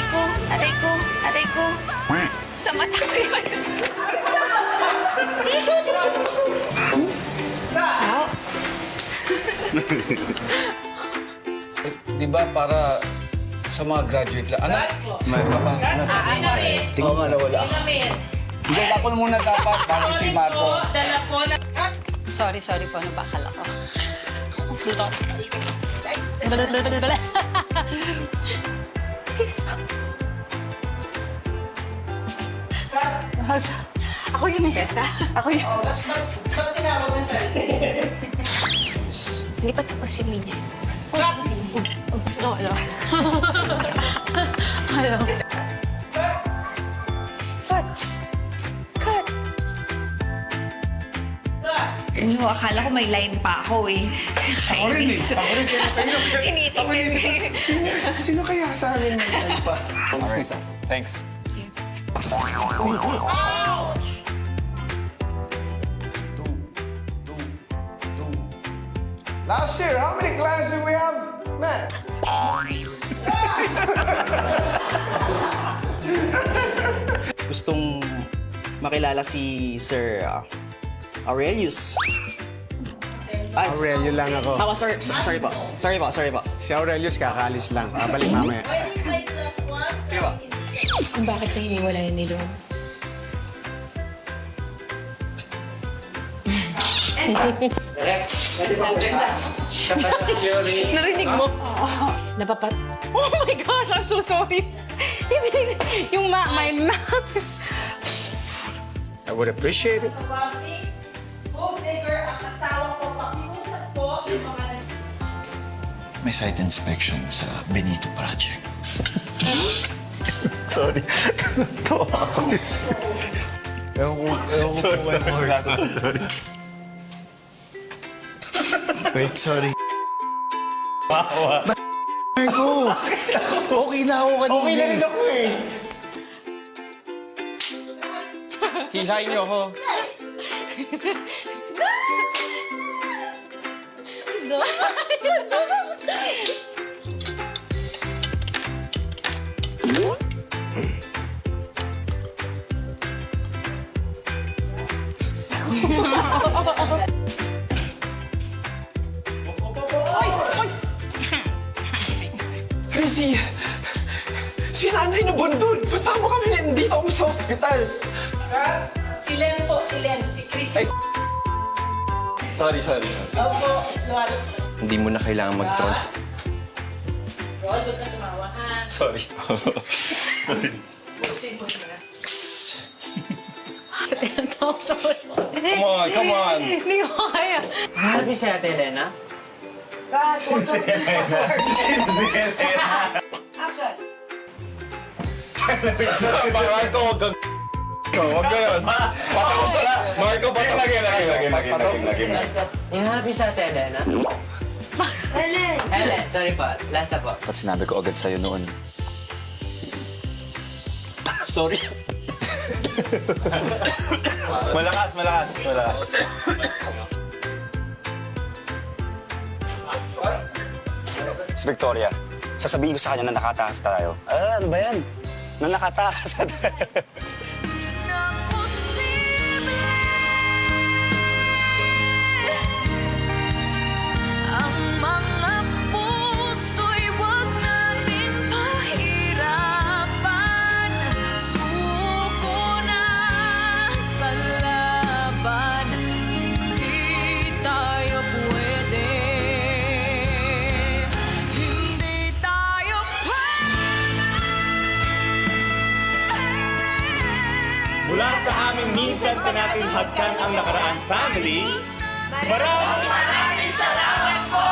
ko, aray ko, aray ko. Sa mata ko yun. Wow. Di ba para sa mga graduate lang? Anak? Meron ka ba? Oo nga, nawala. Hindi, ako muna dapat para si Marco. Sorry po, nabakal ako. Ako yun eh. Ako yun. Hindi pa tapos yung linya. Hello. Hello. Cut! Ano, akala ko may line pa ako eh. Kainis. Tinitingnan ko. Sino kaya sa amin yung pa? Alright, thanks. Last year, how many clans did we have? Man. Gustong makilala si Sir Aurelius. Ay, Aurelio lang ako. sorry po. Si Aurelius kakaalis lang. Babalik mamaya. Sige po. Kung bakit pa hiniwalayan ni Lord? Narinig mo? Napapat... Oh my gosh, I'm so sorry. Hindi, yung my mouth is... I would appreciate it. May site inspection sa Benito Project. Sorry. Ewan ko Sorry. Wait, sorry. Marco! Okay na ako kanina. Okay na rin ako eh. Hihay niyo ako. Chrissy! Si nanay na bundol! Punta mo kami na dito ako sa ospital! Si Len po, si Len. Si Chris. Sorry. Opo, luwalo. Hindi mo na kailangan mag-tron. Rod, huwag ka tumawa, ha? Sorry. Sorry. Busin mo na. Come on. Hindi ko kaya. Happy siya, Ate Elena? Marco, huwag kang... Huwag ka yun. Patapos na. Marco, patapos. Lagi. Yung happy siya, Ate Elena? Ellen, sorry po. Last na po. Ba't sinabi ko agad sa'yo noon? Sorry. Malakas. Si Victoria, sasabihin ko sa kanya na nakataas tayo. Ano ba yan? Na nakataas. Ang mga puso'y huwag natin pahirapan. Suko na sa laban, hindi tayo pwede. Hindi tayo pwede. Mula sa aming minsan pa natin hagkan ang nakaraan family, maraming salamat po!